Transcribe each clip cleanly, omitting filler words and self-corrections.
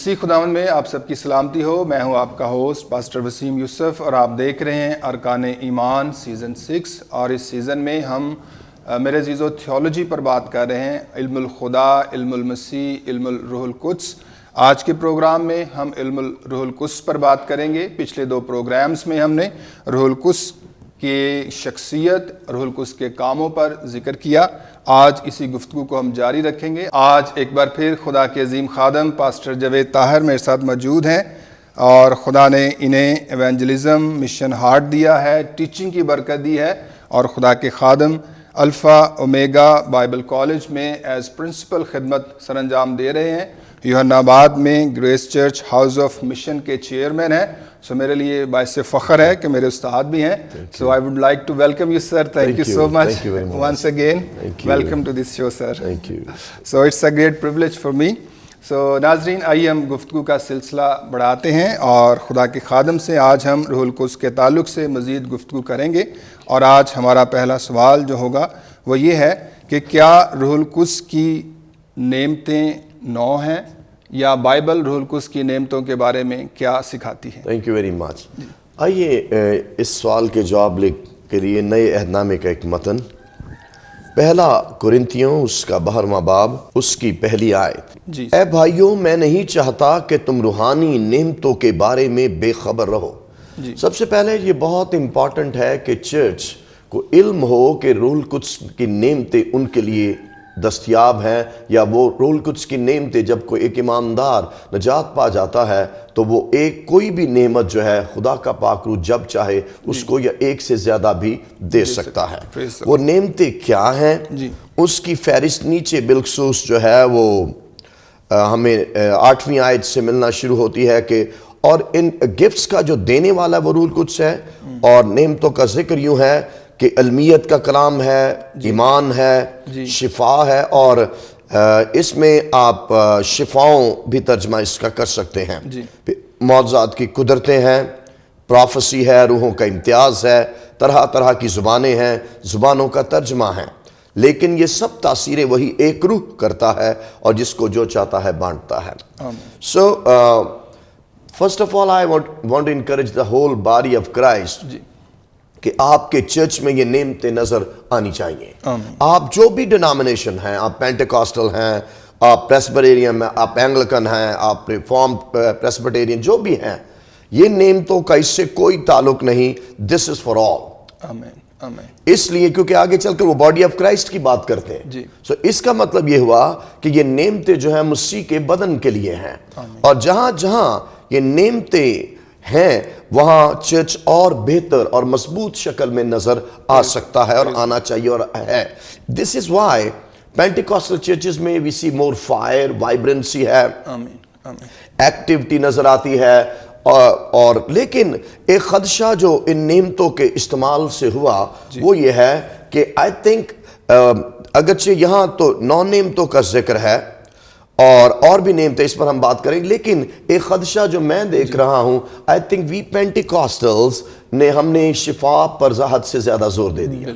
مسیح خداوند میں آپ سب کی سلامتی ہو. میں ہوں آپ کا ہوسٹ پاسٹر وسیم یوسف اور آپ دیکھ رہے ہیں ارکان ایمان سیزن 6. اور اس سیزن میں ہم میرے عزیزو تھیولوجی پر بات کر رہے ہیں. علم الخدا، علم المسیح، علم الروح القدس. آج کے پروگرام میں ہم علم الروح القدس پر بات کریں گے. پچھلے 2 پروگرامز میں ہم نے روح القدس کی شخصیت، روح القدس کے کاموں پر ذکر کیا. آج اسی گفتگو کو ہم جاری رکھیں گے. آج ایک بار پھر خدا کے عظیم خادم پاسٹر جاوید طاہر میرے ساتھ موجود ہیں اور خدا نے انہیں ایونجلزم مشن ہارٹ دیا ہے، ٹیچنگ کی برکت دی ہے. اور خدا کے خادم الفا اومیگا بائبل کالج میں ایز پرنسپل خدمت سر انجام دے رہے ہیں. یوحنا آباد میں grace church house of mission کے چیئرمین ہیں. سو میرے لیے باعث فخر ہے کہ میرے استاد بھی ہیں. So I would like to welcome you sir. Thank you so much once again. Welcome to this show sir. So it's a great privilege for me. So ناظرین، آئیے ہم گفتگو کا سلسلہ بڑھاتے ہیں اور خدا کے خادم سے آج ہم روح القدس کے تعلق سے مزید گفتگو کریں گے. اور آج ہمارا پہلا سوال جو ہوگا وہ یہ ہے کہ کیا روح القدس کی نعمتیں 9 ہیں یا بائبل روح القدس کی نعمتوں کے بارے میں کیا سکھاتی ہے؟ Thank you very much. آئیے اس سوال کے جواب کے لیے نئے عہد نامے کا ایک متن، پہلا کرنتھیوں اس کا 12واں باب اس کی پہلی آیت. اے بھائیوں، میں نہیں چاہتا کہ تم روحانی نعمتوں کے بارے میں بے خبر رہو. سب سے پہلے یہ بہت امپورٹنٹ ہے کہ چرچ کو علم ہو کہ روح القدس کی نعمتیں ان کے لیے دستیاب ہیں، یا وہ روح القدس کی نعمتیں جب کوئی ایک ایماندار نجات پا جاتا ہے تو وہ کوئی بھی نعمت جو ہے خدا کا پاک روح جب چاہے اس کو یا ایک سے زیادہ بھی دے سکتا ہے. وہ نعمتیں کیا ہیں اس کی فہرست نیچے بالخصوص جو ہے وہ ہمیں 8ویں آیت سے ملنا شروع ہوتی ہے کہ اور ان گفٹس کا جو دینے والا وہ روح القدس ہے. اور نعمتوں کا ذکر یوں ہے کہ علمیت کا کلام ہے، ایمان ہے، شفا ہے، اور اس میں آپ شفاؤں بھی ترجمہ اس کا کر سکتے ہیں. معجزات کی قدرتیں ہیں، پروفیسی ہے، روحوں کا امتیاز ہے، طرح طرح کی زبانیں ہیں، زبانوں کا ترجمہ ہے. لیکن یہ سب تاثیریں وہی ایک روح کرتا ہے اور جس کو جو چاہتا ہے بانٹتا ہے. So first of all I want to encourage the whole body of Christ کہ آپ کے چرچ میں یہ نعمتیں نظر آنی چاہیے. آپ جو بھی ڈینامینیشن ہیں، آپ پینٹیکاسٹل ہیں، آپ پریسبیٹیرین ہیں، آپ اینگلیکن ہیں، آپ ریفارم پریسبیٹیرین، جو بھی ہیں، یہ نعمتوں کا اس سے کوئی تعلق نہیں. دس از فار آل. اس لیے کیونکہ آگے چل کر وہ باڈی آف کرائسٹ کی بات کرتے ہیں. سو اس کا مطلب یہ ہوا کہ یہ نعمتیں جو ہیں مسیح کے بدن کے لیے ہیں. اور جہاں جہاں یہ نعمتیں ہیں وہاں چرچ اور بہتر اور مضبوط شکل میں نظر آ سکتا ہے اور آنا چاہیے اور ہے. دس از وائی پینٹیکاسٹل چرچز میں وی سی مور فائر، وائبرنسی ہے، ایکٹیویٹی نظر آتی ہے. اور لیکن ایک خدشہ جو ان نعمتوں کے استعمال سے ہوا وہ یہ ہے کہ آئی تھنک اگرچہ یہاں تو 9 نعمتوں کا ذکر ہے اور بھی نعمتیں اس پر ہم بات کریں، لیکن ایک خدشہ جو میں دیکھ رہا ہوں، آئی تھنک وی پینٹیکاسٹلز نے ہم نے شفا پر حد سے زیادہ زور دے دیا.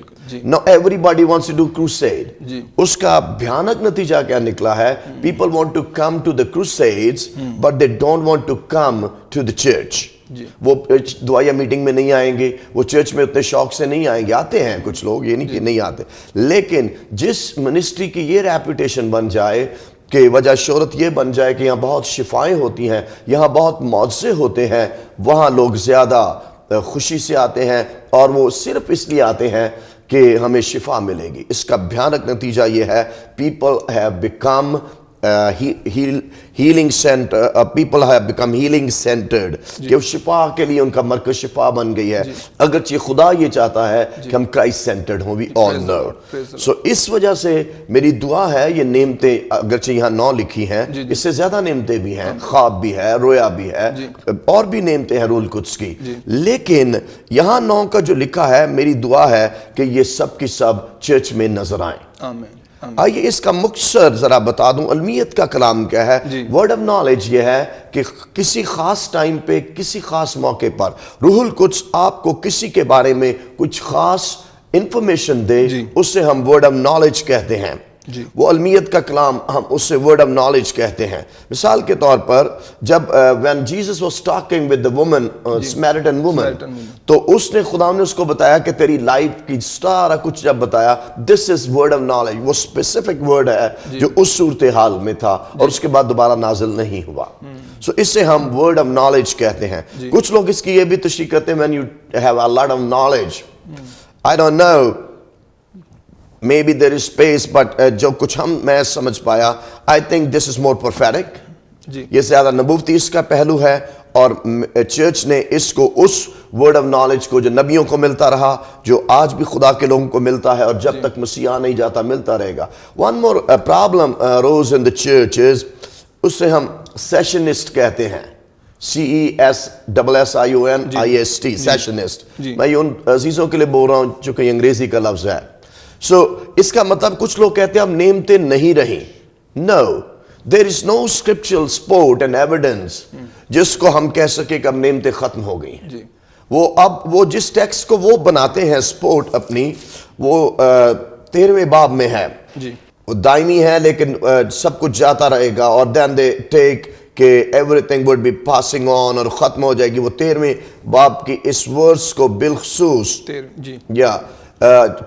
Now everybody wants to do crusade. اس کا بھیانک نتیجہ کیا نکلا ہے؟ People want to come to the crusades but they don't want to come to the church. وہ دعائیہ میٹنگ میں نہیں آئیں گے، وہ چرچ میں اتنے شوق سے نہیں آئیں گے. آتے ہیں کچھ لوگ، یہ نہیں کہ نہیں آتے، لیکن جس منسٹری کی یہ ریپوٹیشن بن جائے کہ وجہ شہرت یہ بن جائے کہ یہاں بہت شفائیں ہوتی ہیں، یہاں بہت معجزے ہوتے ہیں، وہاں لوگ زیادہ خوشی سے آتے ہیں اور وہ صرف اس لیے آتے ہیں کہ ہمیں شفا ملے گی. اس کا بھیانک نتیجہ یہ ہے people have become healing centre, people have become healing centred, کہ شفا کے لیے ان کا مرکز شفا بن گئی ہے. اگرچہ خدا یہ چاہتا ہے کہ ہم کرائسٹ سینٹرڈ ہوں. وی آل نو. سو اس وجہ سے میری دعا ہے یہ نعمتیں اگرچہ یہاں 9 لکھی ہیں، اس سے زیادہ نعمتیں بھی ہیں، خواب بھی ہے، رویا بھی ہے، اور بھی نعمتیں ہیں روح القدس کی، لیکن یہاں 9 کا جو لکھا ہے میری دعا ہے کہ یہ سب کی سب چرچ میں نظر آئیں. آمین. آئیے اس کا مختصر ذرا بتا دوں علمیت کا کلام کیا ہے. ورڈ آف نالج یہ ہے کہ کسی خاص ٹائم پہ، کسی خاص موقع پر روح القدس آپ کو کسی کے بارے میں کچھ خاص انفارمیشن دے، اسے ہم ورڈ آف نالج کہتے ہیں. وہ علمیت کا کلام ہم اس سے ورڈ آف نالج کہتے ہیں. مثال کے طور پر جب when Jesus was talking with the woman, Samaritan woman, تو اس نے خدا نے اس کو بتایا کہ تیری لائف کی سارا کچھ جب بتایا, this is word of knowledge, وہ specific word ہے جو اس صورتحال میں تھا اور اس کے بعد دوبارہ نازل نہیں ہوا. سو اس سے ہم word of knowledge کہتے ہیں. کچھ لوگ اس کی یہ بھی تشریح کرتے ہیں when you have a lot of knowledge. I don't know, maybe there is space, but جو کچھ میں سمجھ پایا, I think this is more prophetic. یہ زیادہ نبوتی اس کا پہلو ہے, اور چرچ نے اس کو اس ورڈ آف نالج کو جو نبیوں کو ملتا رہا, جو آج بھی خدا کے لوگوں کو ملتا ہے اور jب تک مسیح آ نہیں جاتا ملتا رہے گا. One more problem arose in the church is, اس سے ہم سیشنسٹ کہتے ہیں. CESSIONIST, سیشنسٹ. میں یہ ان عزیزوں کے لیے بول رہا ہوں چونکہ یہ انگریزی کا لفظ ہے. سو اس کا مطلب کچھ لوگ کہتے ہیں اب نعمتیں نہیں رہیں. No, there is no scriptural support and evidence جس کو ہم کہہ سکے کہ اب نعمتیں ختم ہو گئی. وہ جس ٹیکسٹ کو وہ بناتے ہیں سپورٹ اپنی, وہ 13ویں باب میں ہے, وہ دائمی ہے لیکن سب کچھ جاتا رہے گا, اور then they take کہ everything would be passing on اور ختم ہو جائے گی. وہ 13ویں باب کی اس ورس کو بالخصوص,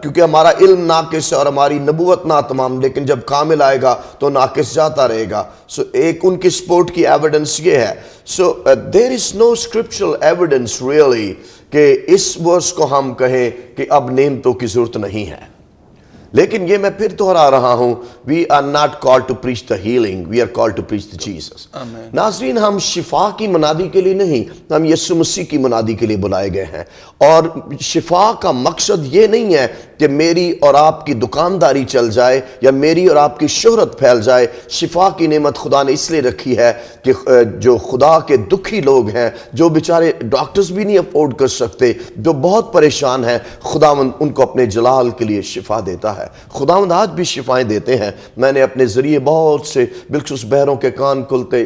کیونکہ ہمارا علم ناقص ہے اور ہماری نبوت ناتمام, لیکن جب کامل آئے گا تو ناقص جاتا رہے گا. سو ایک ان کی سپورٹ کی ایویڈنس یہ ہے. سو there is no scriptural evidence really کہ اس ورس کو ہم کہیں کہ اب نعمتوں کی ضرورت نہیں ہے. لیکن یہ میں پھر دہرا رہا ہوں, we are not called to preach the healing, we are called to preach the Jesus. ناظرین, ہم شفا کی منادی کے لیے نہیں, ہم یسوع مسیح کی منادی کے لیے بلائے گئے ہیں. اور شفا کا مقصد یہ نہیں ہے کہ میری اور آپ کی دکانداری چل جائے یا میری اور آپ کی شہرت پھیل جائے. شفا کی نعمت خدا نے اس لیے رکھی ہے کہ جو خدا کے دکھی لوگ ہیں, جو بیچارے ڈاکٹرز بھی نہیں افورڈ کر سکتے, جو بہت پریشان ہیں, خداوند ان کو اپنے جلال کے لیے شفا دیتا ہے. خداوند آج بھی شفائیں دیتے ہیں. میں نے اپنے ذریعے بہت سے بالخصوص بہروں کے کان کھلتے,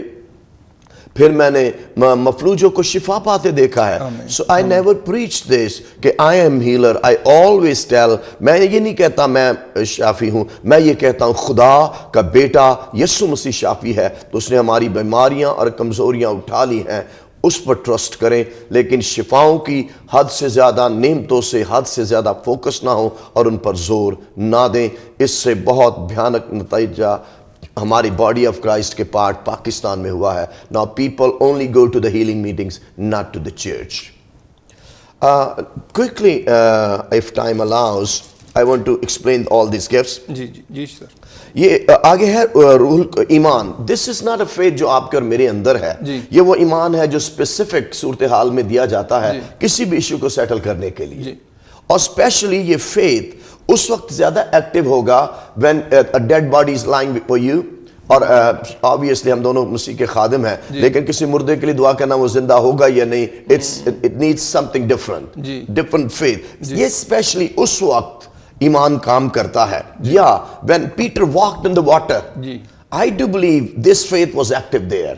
پھر میں نے مفلوجوں کو شفا پاتے دیکھا ہے. So I never preach this کہ I am healer. I always tell, میں یہ نہیں کہتا میں شافی ہوں, میں یہ کہتا ہوں خدا کا بیٹا یسوع مسیح شافی ہے, تو اس نے ہماری بیماریاں اور کمزوریاں اٹھا لی ہیں. اس پر ٹرسٹ کریں, لیکن شفاؤں کی حد سے زیادہ, نعمتوں سے حد سے زیادہ فوکس نہ ہو اور ان پر زور نہ دیں. اس سے بہت بھیانک نتیجہ ہماری باڈی آف کرائسٹ کے پارٹ پاکستان میں ہوا ہے. Now people only go to the healing meetings, not to the church. Quickly, if time allows, I want to explain all these gifts. جی سر. یہ آگے ہے روح ایمان. This is not a faith جو آپ کے اور میرے اندر ہے. یہ وہ ایمان ہے جو اسپیسیفک صورتحال میں دیا جاتا ہے کسی بھی ایشو کو سیٹل کرنے کے لیے. اور اسپیشلی یہ فیتھ اس وقت زیادہ ایکٹیو ہوگا when a dead body is lying before you. اور obviously ہم دونوں مسیح کے خادم ہیں, لیکن کسی مردے کے لیے دعا کرنا وہ زندہ ہوگا یا نہیں, it needs something different faith. یہ اسپیشلی اس وقت ایمان کام کرتا ہے. یا when Peter walked in the water, I do believe this faith was active there.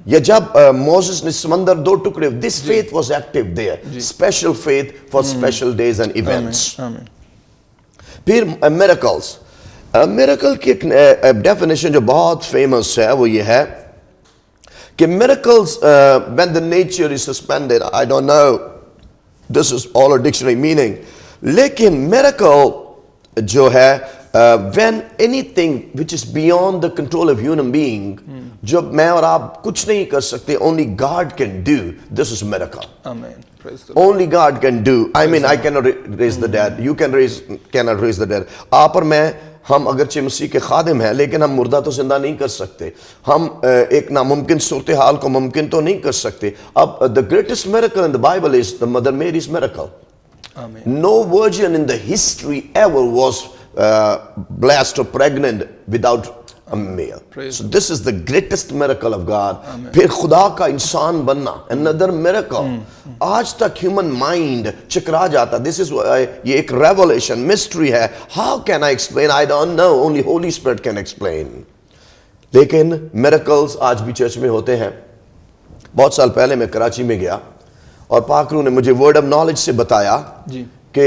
یا جب موسیس نے سمندر دو ٹکڑے, this faith was active there. Special faith for special days and events. پھر miracles. میریکل کی ایک ڈیفینیشن جو بہت فیمس ہے وہ یہ ہے کہ miracles when the nature is suspended, I don't know, this is all a dictionary meaning, لیکن miracle جو ہے when anything which is beyond the control of human being, جو میں اور آپ کچھ نہیں کر سکتے, only God can do, this is miracle. Amen. Praise the Lord. Only God can do. I mean, I cannot raise the dead, you cannot raise the dead. آپ اور میں, ہم اگرچہ مسیح کے خادم ہیں لیکن ہم مردہ تو زندہ نہیں کر سکتے. ہم ایک ناممکن صورتحال کو ممکن تو نہیں کر سکتے. اب the greatest miracle in the Bible is the Mother Mary's miracle. Amen. No virgin in the history ever was blessed or pregnant without a male. So this is the greatest miracle of God. پھر خدا کا انسان بننا, another miracle. آج تک human mind چکرا جاتا. This is یہ ایک revelation, mystery ہے. How can I explain? I don't know. Only Holy Spirit can explain. لیکن miracles آج بھی چرچ میں ہوتے ہیں. بہت سال پہلے میں کراچی میں گیا اور پاک روح نے مجھے word of knowledge سے بتایا کہ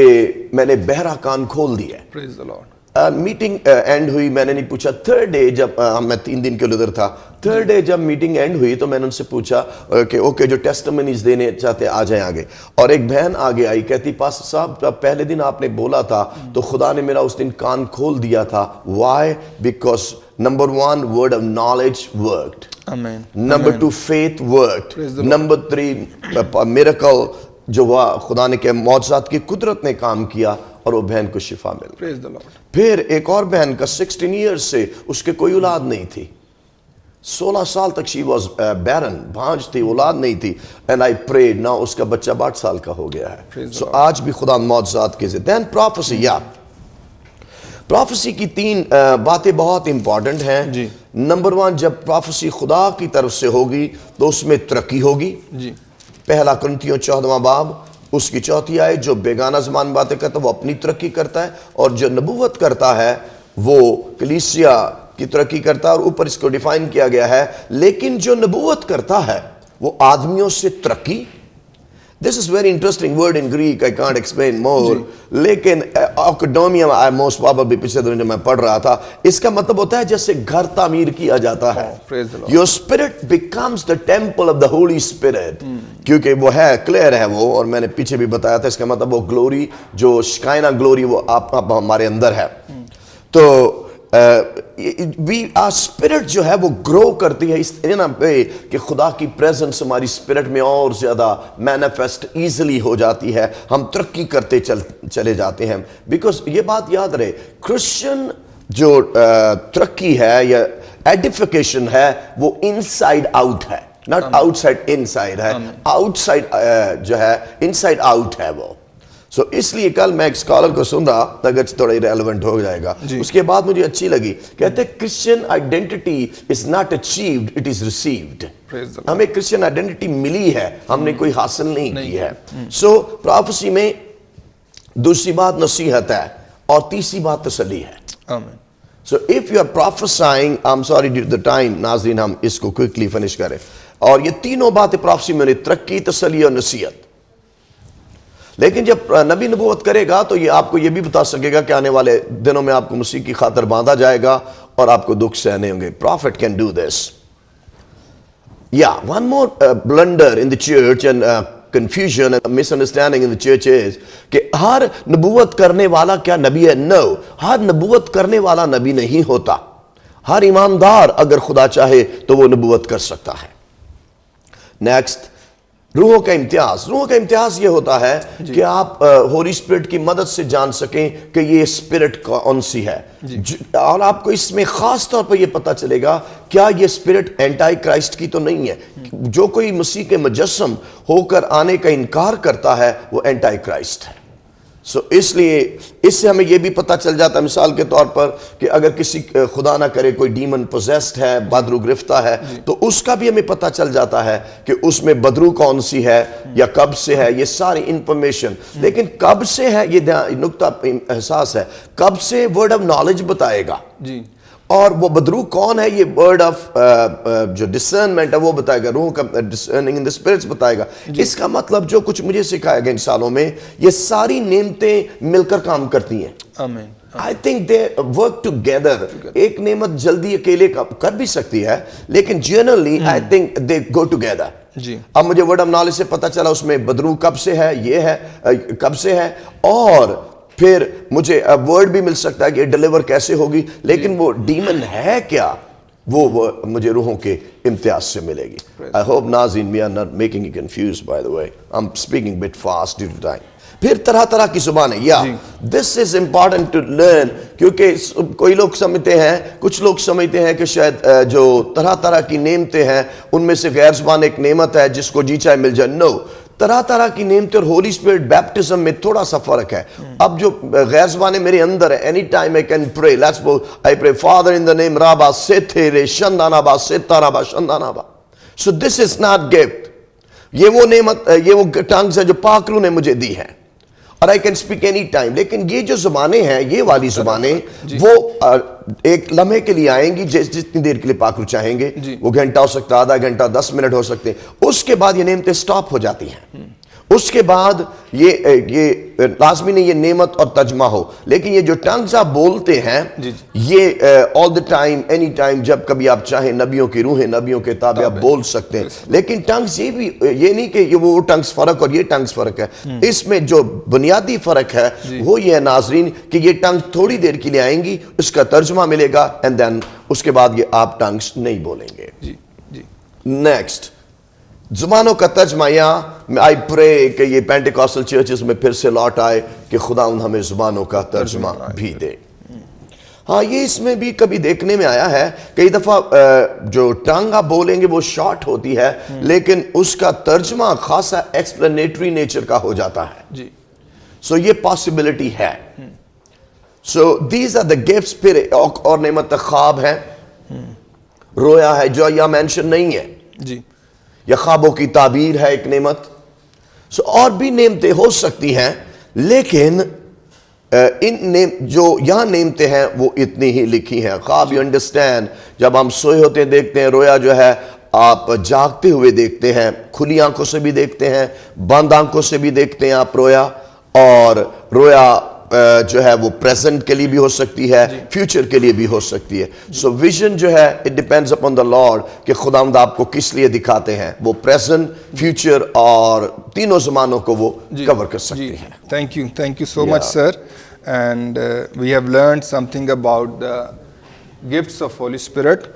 میں نے بہرا کان کھول دیے. Praise the Lord. Meeting and ہوئی, میں نے نہیں پوچھا. تھرڈ ڈے جب میں 3 دن کے لیے ادھر تھا, تھرڈ ڈے جب میٹنگ اینڈ ہوئی تو میں نے ان سے پوچھا کہ اوکے جو ٹیسٹمنیز دینے چاہتے آ جائیں آگے. اور ایک بہن آگے آئی, کہتی پاسٹر صاحب پہلے دن آپ نے بولا تھا تو خدا نے میرا اس دن کان کھول دیا تھا. Why? Because number 1 word of knowledge worked. Amen. Number 2 faith worked. Number 3 miracle جو خدا نے کہ معجزات کی قدرت نے کام کیا اور وہ بہن کو شفا مل. Praise the Lord. پھر ایک اور بہن کا 16 ایئرز سے اس کے کوئی اولاد نہیں تھی. 16 سال تک she was barren, بھانج تھی, اولاد نہیں تھی. And I prayed, now اس کا بچہ 62 سال کا ہو گیا ہے. So آج بھی خدا معجزات کے ذریعے. Then prophecy, پروفیسی کی 3 باتیں بہت امپورٹنٹ ہیں. جی. نمبر 1, جب پروفیسی خدا کی طرف سے ہوگی تو اس میں ترقی ہوگی. جی. پہلا کرنتھیوں 14واں باب اس کی 4 آیت, جو بیگانہ زبان باتیں کرتا ہے وہ اپنی ترقی کرتا ہے, اور جو نبوت کرتا ہے وہ کلیسیا کی ترقی کرتا ہے. اور اوپر اس کو ڈیفائن کیا گیا ہے, لیکن جو نبوت کرتا ہے وہ آدمیوں سے ترقی. This is very interesting word in Greek, I can't explain more. لیکن اکڈومیا most probably پچھلے دنوں جب میں پڑھ رہا تھا, اس کا مطلب ہوتا ہے جیسے گھر تعمیر کیا جاتا ہے. Your spirit becomes the temple of the Holy Spirit. کیونکہ وہ ہے, کلیئر ہے وہ, اور میں نے پیچھے بھی بتایا تھا اس کا مطلب وہ گلوری, جو شکائنہ گلوری وہ آپ ہمارے اندر ہے. تو اسپرٹ جو ہے وہ گرو کرتی ہے اس طرح پہ کہ خدا کی پریزنس ہماری اسپرٹ میں اور زیادہ مینیفیسٹ ایزلی ہو جاتی ہے, ہم ترقی کرتے چلے جاتے ہیں. بیکاز یہ بات یاد رہے, کرسچن جو ترقی ہے یا ایڈیفیکیشن ہے وہ انسائیڈ آؤٹ ہے, ناٹ آؤٹ سائڈ انسائیڈ ہے. آؤٹ سائڈ جو ہے انسائیڈ آؤٹ ہے وہ. سو اس لیے کل میں ایک اسکالر کو سن رہا, اگر تھوڑا ریلیونٹ ہو جائے گا, اس کے بعد مجھے اچھی لگی, کہتے ہیں Christian identity is not achieved, it is received. ہمیں کرسچن آئیڈینٹی ملی ہے, ہم نے کوئی حاصل نہیں کی ہے. سو پروفیسی میں دوسری بات نصیحت ہے, اور تیسری بات تسلی ہے. So if you are professing, I am sorry due to the time, ناظرین ہم اس کو کوئکلی فنش کریں. اور یہ تینوں باتیں پروفیسی میں, ترقی, تسلی اور نصیحت. لیکن جب نبی نبوت کرے گا تو یہ آپ کو یہ بھی بتا سکے گا کہ آنے والے دنوں میں آپ کو مسیح کی خاطر باندھا جائے گا اور آپ کو دکھ سہنے ہوں گے. Prophet can do this. One more blunder in the church and confusion and misunderstanding in the church is کہ ہر نبوت کرنے والا کیا نبی ہے؟ No. ہر نبوت کرنے والا نبی نہیں ہوتا. ہر ایماندار اگر خدا چاہے تو وہ نبوت کر سکتا ہے. Next, روحوں کا امتیاز. روحوں کا امتیاز یہ ہوتا ہے کہ آپ ہولی اسپرٹ کی مدد سے جان سکیں کہ یہ اسپرٹ کون سی ہے, اور آپ کو اس میں خاص طور پر یہ پتا چلے گا کیا یہ اسپرٹ اینٹائی کرائسٹ کی تو نہیں ہے. جو کوئی مسیح کے مجسم ہو کر آنے کا انکار کرتا ہے وہ اینٹائی کرائسٹ ہے. سو اس لیے اس سے ہمیں یہ بھی پتہ چل جاتا ہے, مثال کے طور پر کہ اگر کسی خدا نہ کرے کوئی ڈیمن پوزیسڈ ہے, بدرو گرفتہ ہے, تو اس کا بھی ہمیں پتہ چل جاتا ہے کہ اس میں بدرو کون سی ہے یا کب سے ہے, یہ ساری انفارمیشن. لیکن کب سے ہے یہ نقطہ احساس ہے, کب سے ورڈ آف نالج بتائے گا, اور وہ بدرو کون ہے یہ ورڈ آف جو ڈسرنمنٹ ہے وہ بتائے گا, روح کا ڈسرننگ ان دی اسپرٹس بتائے گا. اس کا مطلب جو کچھ مجھے سکھایا گیا ان سالوں میں, یہ ساری نعمتیں مل کر کام کرتی ہیں. آمین. I think they work together. ایک نعمت جلدی اکیلے کر بھی سکتی ہے, لیکن generally I think they go together. اب مجھے ورڈ آف نالج سے پتہ چلا اس میں بدرو کب سے ہے, یہ ہے کب سے ہے, اور پھر مجھے ورڈ بھی مل سکتا ہے کہ ڈیلیور کیسے ہوگی, لیکن وہ ڈیمن ہے کیا وہ مجھے روحوں کے امتیاز سے ملے گی. I hope ناظرین we are not making you confused by the way. I'm speaking a bit fast due to time. پھر طرح طرح کی زبانیں. This is important to learn, کیونکہ کوئی لوگ سمجھتے ہیں, کچھ لوگ سمجھتے ہیں کہ شاید جو طرح طرح کی نعمتیں ہیں ان میں سے غیر زبان ایک نعمت ہے جس کو جی چاہے مل جائے. No. طرح طرح کی نعمتیں اور ہولی اسپرٹ بیپٹزم میں تھوڑا سا فرق ہے. اب جو غیر زبانیں میرے اندر ہے, any time I can pray. Let's go. I pray Father in the name Rabba Sethere Shandanaba Setaraba Shandanaba. So this is not gift. یہ وہ نعمت, یہ وہ ٹنگز ہیں جو پاک روح نے مجھے دی ہیں, اور I can speak any time. لیکن یہ جو زبانیں ہیں, یہ والی زبانیں وہ ایک لمحے کے لیے آئیں گی, جتنی دیر کے لیے پاک روح چاہیں گے. وہ گھنٹہ ہو سکتا ہے, آدھا گھنٹہ, 10 منٹ ہو سکتے ہیں, اس کے بعد یہ نعمتیں سٹاپ ہو جاتی ہیں. اس کے بعد یہ لازمی نہیں یہ نعمت اور ترجمہ ہو، لیکن یہ جو ٹنگز آپ بولتے ہیں یہ all the time any time جب کبھی آپ چاہیں نبیوں کی روحیں نبیوں کے تابع آپ بول سکتے ہیں. لیکن ٹنگز یہ نہیں کہ یہ وہ ٹنگز فرق اور یہ ٹنگز فرق ہے. اس میں جو بنیادی فرق ہے وہ یہ ہے ناظرین کہ یہ ٹنگز تھوڑی دیر کے لیے آئیں گی، اس کا ترجمہ ملے گا and then اس کے بعد یہ آپ ٹنگز نہیں بولیں گے. نیکسٹ زبانوں کا ترجمہ. یہاں آئی پرے کہ یہ پینٹیکاسٹل چرچز میں پھر سے لوٹ آئے کہ خدا ہمیں زبانوں کا ترجمہ بھی دے. ہاں یہ اس میں بھی کبھی دیکھنے میں آیا ہے کئی دفعہ جو ٹنگ آپ بولیں گے وہ شارٹ ہوتی ہے لیکن اس کا ترجمہ خاصا ایکسپلینیٹری نیچر کا ہو جاتا ہے. سو یہ پاسبلٹی ہے. So these are the gifts. پھر اور نعمت خواب ہے، رویا ہے جو یہاں مینشن نہیں ہے، یا خوابوں کی تعبیر ہے ایک نعمت. سو اور بھی نعمتیں ہو سکتی ہیں لیکن جو یہاں نعمتیں ہیں وہ اتنی ہی لکھی ہیں. خواب یو انڈرسٹینڈ جب ہم سوئے ہوتے ہیں دیکھتے ہیں، رویا جو ہے آپ جاگتے ہوئے دیکھتے ہیں، کھلی آنکھوں سے بھی دیکھتے ہیں، بند آنکھوں سے بھی دیکھتے ہیں آپ رویا. اور رویا جو ہے وہ پریزنٹ کے لیے بھی ہو سکتی ہے، فیوچر کے لیے بھی ہو سکتی ہے. سو ویژن جو ہے it depends upon the lord کہ خداوند آپ کو کس لیے دکھاتے ہیں. وہ پریزنٹ، فیوچر اور تینوں زمانوں کو وہ کور کر سکتے ہیں. Thank you so much sir. And we have learned something about the gifts of Holy Spirit.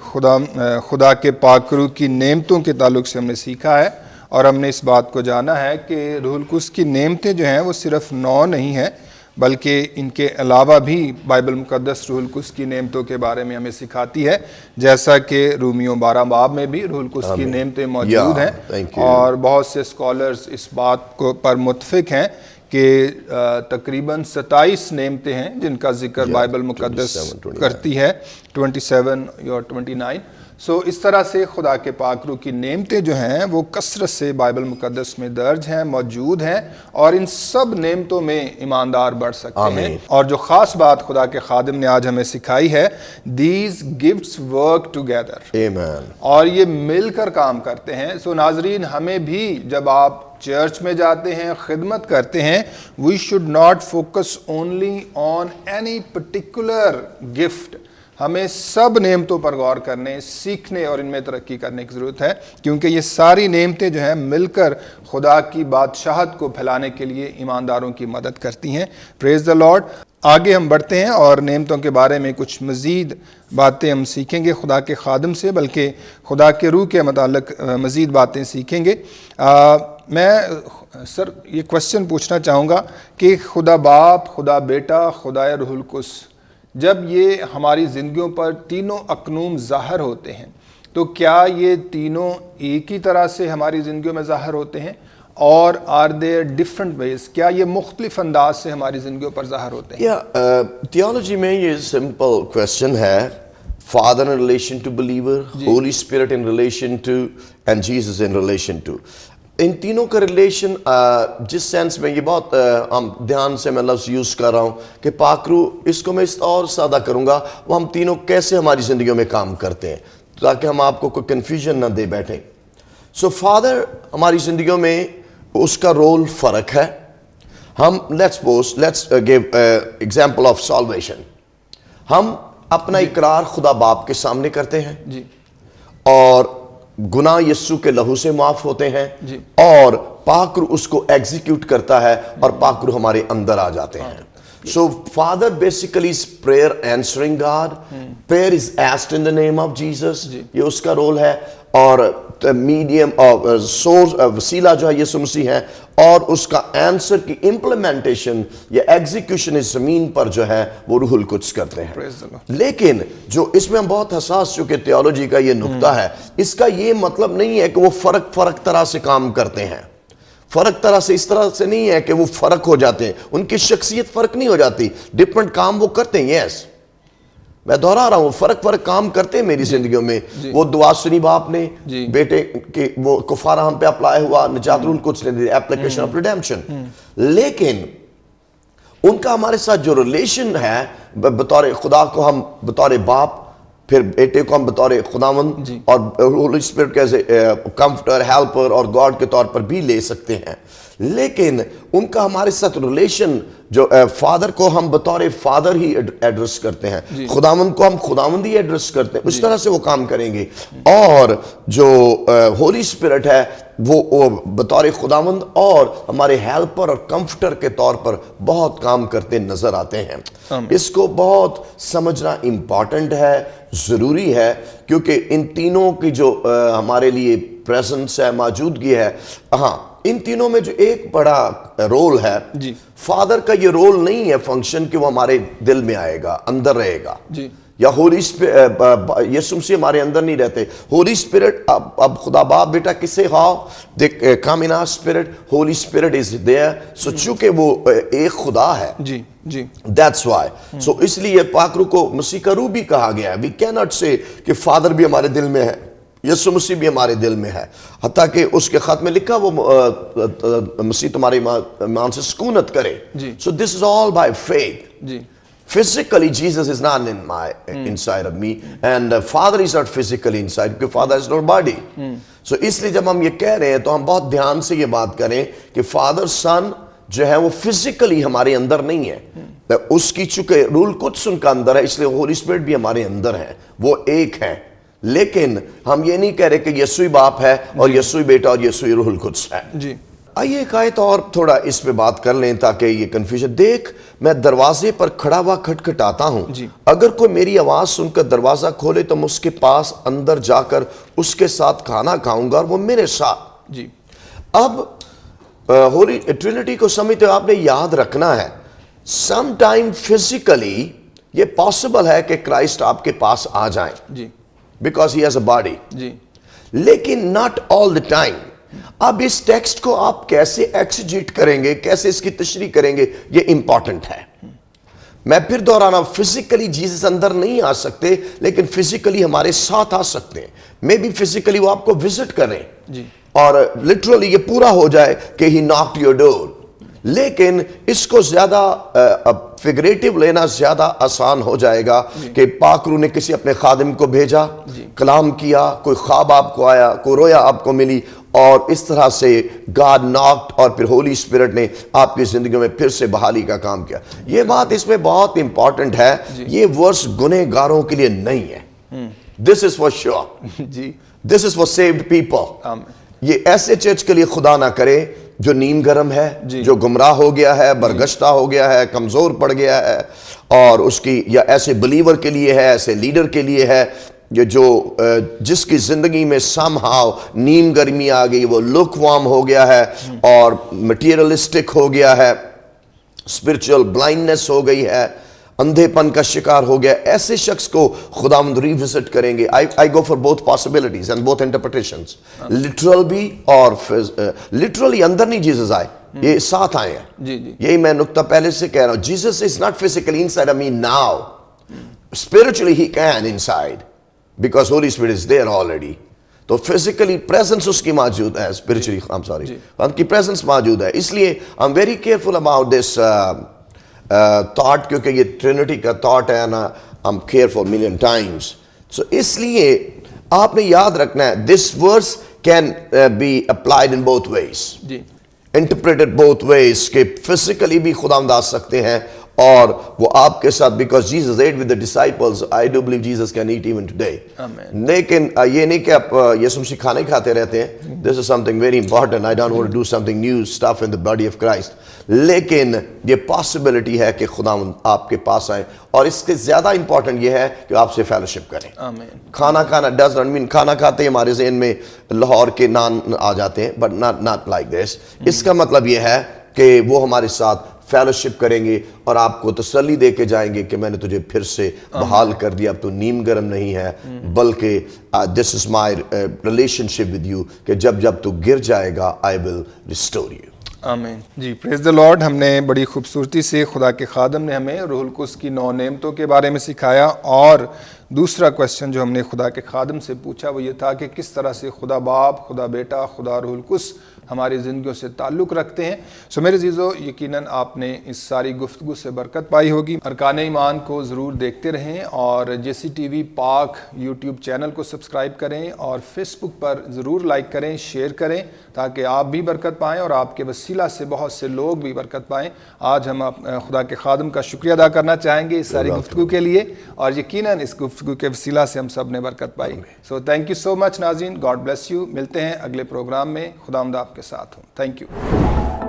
خدا کے پاک روح کی نعمتوں کے تعلق سے ہم نے سیکھا ہے اور ہم نے اس بات کو جانا ہے کہ روح القدس کی نعمتیں جو ہیں وہ صرف 9 نہیں ہیں بلکہ ان کے علاوہ بھی بائبل مقدس روح القدس کی نعمتوں کے بارے میں ہمیں سکھاتی ہے، جیسا کہ رومیوں 12 باب میں بھی روح القدس کی نعمتیں موجود ہیں. اور بہت سے اسکالرز اس بات کو پر متفق ہیں کہ تقریباً 27 نعمتیں ہیں جن کا ذکر بائبل مقدس کرتی ہے، 27 یا 29. سو اس طرح سے خدا کے پاک روح کی نعمتیں جو ہیں وہ کثرت سے بائبل مقدس میں درج ہیں، موجود ہیں، اور ان سب نعمتوں میں ایماندار بڑھ سکتے ہیں. اور جو خاص بات خدا کے خادم نے آج ہمیں سکھائی ہے، دیز گفٹس ورک ٹوگیدر، اور یہ مل کر کام کرتے ہیں. سو ناظرین ہمیں بھی جب آپ چرچ میں جاتے ہیں، خدمت کرتے ہیں، we should not focus only on any particular gift. ہمیں سب نعمتوں پر غور کرنے، سیکھنے اور ان میں ترقی کرنے کی ضرورت ہے، کیونکہ یہ ساری نعمتیں جو ہیں مل کر خدا کی بادشاہت کو پھیلانے کے لیے ایمانداروں کی مدد کرتی ہیں. پریز دا لارڈ. آگے ہم بڑھتے ہیں اور نعمتوں کے بارے میں کچھ مزید باتیں ہم سیکھیں گے خدا کے خادم سے، بلکہ خدا کے روح کے متعلق مزید باتیں سیکھیں گے. میں سر یہ کوشچن پوچھنا چاہوں گا کہ خدا باپ، خدا بیٹا، خدا روح القدس جب یہ ہماری زندگیوں پر تینوں اقنوم ظاہر ہوتے ہیں تو کیا یہ تینوں ایک ہی طرح سے ہماری زندگیوں میں ظاہر ہوتے ہیں، اور آر دیر ڈفرنٹ ویز؟ کیا یہ مختلف انداز سے ہماری زندگیوں پر ظاہر ہوتے ہیں؟ تھیولوجی میں یہ سمپل کویسچن ہے. Father in relation to believer, Holy Spirit in relation to, and Jesus in relation to. ان تینوں کا ریلیشن جس سینس میں یہ بہت دھیان سے میں لفظ یوز کر رہا ہوں کہ پاک روح، اس کو میں اس اور سادہ کروں گا، وہ ہم تینوں کیسے ہماری زندگیوں میں کام کرتے ہیں تاکہ ہم آپ کو کوئی کنفیوژن نہ دے بیٹھیں. سو فادر ہماری زندگیوں میں اس کا رول فرق ہے. ہم let's give example of salvation. ہم اپنا اقرار خدا باپ کے سامنے کرتے ہیں اور گناہ یسوع کے لہو سے معاف ہوتے ہیں، اور پاک روح اس کو ایگزیکیوٹ کرتا ہے اور پاک روح ہمارے اندر آ جاتے ہیں. So Father basically is prayer answering God. Prayer is asked in the name of Jesus. یہ اس کا رول ہے. اور میڈیم اور سورس وسیلہ جو ہے یسوع مسیح ہے، اور اس کا آنسر کی امپلیمنٹیشن یا ایگزیکیوشن اس زمین پر جو ہے وہ روح القدس کرتے ہیں. لیکن جو اس میں ہم بہت حساس چونکہ تھیولوجی کا یہ نقطہ ہے، اس کا یہ مطلب نہیں ہے کہ وہ فرق طرح سے کام کرتے ہیں. فرق طرح سے اس طرح سے نہیں ہے کہ وہ فرق ہو جاتے ہیں، ان کی شخصیت فرق نہیں ہو جاتی، ڈفرنٹ کام وہ کرتے ہیں. یس میں دہرا رہا ہوں، فرق کام کرتے ہیں میری زندگیوں میں. وہ دعا سنی باپ نے بیٹے کے وہ کفارہ ہم پہ اپلائی ہوا، نجات روح القدس نے دی، اپلیکیشن آف ریڈیمپشن. لیکن ان کا ہمارے ساتھ جو ریلیشن ہے بطور خدا کو ہم بطور باپ، پھر بیٹے کو ہم بطور خداوند اور ہولی اسپرٹ کے کمفرٹر، ہیلپر اور گاڈ کے طور پر بھی لے سکتے ہیں. لیکن ان کا ہمارے ساتھ ریلیشن جو فادر کو ہم بطور فادر ہی ایڈریس کرتے ہیں، خداوند کو ہم خداوند ہی ایڈریس کرتے ہیں، اس طرح سے وہ کام کریں گے. اور جو ہولی اسپرٹ ہے وہ بطور خداوند اور ہمارے ہیلپر اور کمفرٹر کے طور پر بہت کام کرتے نظر آتے ہیں. اس کو بہت سمجھنا امپورٹنٹ ہے، ضروری ہے، کیونکہ ان تینوں کی جو ہمارے لیے پریزنس ہے، موجودگی ہے، ہاں ان تینوں میں جو ایک بڑا رول ہے، فادر کا یہ رول نہیں ہے فنکشن کہ وہ ہمارے دل میں آئے گا، اندر رہے گا، یا ہولی یسوع مسیح ہمارے اندر نہیں رہتے. ہولی اسپرٹ اب خدا باپ بیٹا کسے how come in spirit, holy spirit is there. So چونکہ وہ ایک خدا ہے، that's why. سو اس لیے پاک روح کو مسیح کا روح بھی کہا گیا ہے. we cannot say کہ فادر بھی ہمارے دل میں ہے، یسوع مسیح بھی ہمارے دل میں ہے، حتیٰ کہ اس کے خط میں لکھا وہ مسیح تمہارے ایمان سے سکونت کرے. So this is all by faith. Physically Jesus is not inside of me, and Father is not physically inside because Father has no body. So اس لیے جب ہم یہ کہہ رہے ہیں تو ہم بہت دھیان سے یہ بات کریں کہ فادر سن جو ہے وہ فزیکلی ہمارے اندر نہیں ہے، اس کی چونکہ روح القدس ان کا اندر ہے، اس لیے ہولی اسپرٹ بھی ہمارے اندر ہے، وہ ایک ہے. لیکن ہم یہ نہیں کہہ رہے کہ یسوع باپ ہے اور یسوع بیٹا اور یسوع روح القدس ہے. آئیے ایک آیت اور تھوڑا اس پہ بات کر لیں تاکہ یہ کنفیوژن. دیکھ میں دروازے پر کھڑا ہوا کھٹکھٹاتا ہوں، اگر کوئی میری آواز سن کر دروازہ کھولے تو میں اس کے پاس اندر جا کر اس کے ساتھ کھانا کھاؤں گا اور وہ میرے ساتھ. اب ہولی ٹرینٹی کو سمجھتے آپ نے یاد رکھنا ہے، سم ٹائم فزیکلی یہ پاسبل ہے کہ کرائسٹ آپ کے پاس آ جائیں because he has a body, لیکن ناٹ آل دا ٹائم. اب اس ٹیکسٹ کو آپ کیسے ایکسیجیٹ کریں گے، کیسے اس کی تشریح کریں گے، یہ امپورٹنٹ ہے. میں پھر دہرانا، فزیکلی جیسس اندر نہیں آ سکتے لیکن فزیکلی ہمارے ساتھ آ سکتے ہیں. میں بھی فزیکلی وہ آپ کو وزٹ کریں اور لٹرلی یہ پورا ہو جائے کہ ہی ناکڈ یور ڈور. لیکن اس کو زیادہ فگریٹو لینا زیادہ آسان ہو جائے گا کہ پاک روح نے کسی اپنے خادم کو بھیجا، کلام کیا، کوئی خواب آپ کو آیا، کوئی رویا آپ کو ملی، اور اس طرح سے گاڈ ناکڈ اور پھر ہولی اسپرٹ نے آپ کی زندگیوں میں پھر سے بحالی کا کام کیا. یہ بات اس میں بہت امپورٹنٹ ہے. یہ ورس گنہگاروں کے لیے نہیں ہے. This is for sure. This is for saved people. یہ ایسے چرچ کے لیے خدا نہ کرے جو نیم گرم ہے، جو گمراہ ہو گیا ہے، برگشتہ ہو گیا ہے، کمزور پڑ گیا ہے، اور اس کی، یا ایسے بلیور کے لیے ہے، ایسے لیڈر کے لیے ہے جو جس کی زندگی میں سم ہاؤ نیم گرمی آ گئی، وہ لک وارم ہو گیا ہے اور مٹیریلسٹک ہو گیا ہے، اسپرچل بلائنڈنس ہو گئی ہے، اندھے پن کا شکار ہو گیا. ایسے شخص کو خداوند ری وزٹ کریں گے. I go for both possibilities and both interpretations. Literal بھی اور لٹرلی اندر نہیں جیسس آئے، یہ ساتھ آئے ہیں. یہی میں نقطہ پہلے سے کہہ رہا ہوں. Jesus is not physically inside of me now. Spiritually he can inside because Holy Spirit is there already. تو فزیکلی پریزنس اس کی موجود ہے، اسپرچولی ان کی پریزنس موجود ہے. اس لیے I'm very careful about this thought، کیونکہ یہ ٹرینٹی کا تھاٹ ہے نا، I'm careful million times. So اس لیے آپ نے یاد رکھنا ہے this verse can be applied in both ways, interpreted both ways کہ physically بھی خداوند آ سکتے ہیں اور وہ آپ کے ساتھ، because Jesus ate with the disciples. I do believe Jesus can eat even today. لیکن یہ نہیں کہ آپ یسوع مسیح کھانے کھاتے رہتے ہیں. This is something very important. I don't want to do something new stuff in the body of Christ. لیکن یہ پاسبلٹی ہے کہ خداوند آپ کے پاس آئے، اور اس کے زیادہ امپورٹنٹ یہ ہے کہ آپ سے فیلوشپ کریں. کھانا کھانا does not mean کھانا کھاتے ہیں ہمارے ذہن میں لاہور کے نان آ جاتے ہیں، but not like this. اس کا مطلب یہ ہے کہ وہ ہمارے ساتھ فیلوشپ کریں گے اور آپ کو تسلی دے کے جائیں گے کہ میں نے تجھے پھر سے بحال کر دیا، اب تو نیم گرم نہیں ہے، بلکہ this is my relationship with you کہ جب تو گر جائے گا I will restore you. آمین. جی پریز دی لارڈ. ہم نے بڑی خوبصورتی سے، خدا کے خادم نے ہمیں روح القدس کی 9 نعمتوں کے بارے میں سکھایا، اور دوسرا کویسچن جو ہم نے خدا کے خادم سے پوچھا وہ یہ تھا کہ کس طرح سے خدا باپ، خدا بیٹا، خدا روح القدس ہماری زندگیوں سے تعلق رکھتے ہیں. سو میرے عزیزو, یقیناً آپ نے اس ساری گفتگو سے برکت پائی ہوگی. ارکان ایمان کو ضرور دیکھتے رہیں اور JCTV پاک یوٹیوب چینل کو سبسکرائب کریں اور فیس بک پر ضرور لائک کریں, شیئر کریں تاکہ آپ بھی برکت پائیں اور آپ کے وسیلہ سے بہت سے لوگ بھی برکت پائیں. آج ہم خدا کے خادم کا شکریہ ادا کرنا چاہیں گے اس ساری گفتگو کے لیے, اور یقیناً اس گفتگو کے وسیلہ سے ہم سب نے برکت پائی. سو تھینک یو سو مچ ناظرین, گاڈ بلیس یو. ملتے ہیں اگلے پروگرام میں, خداوند آپ کے ساتھ ہوں. Thank you.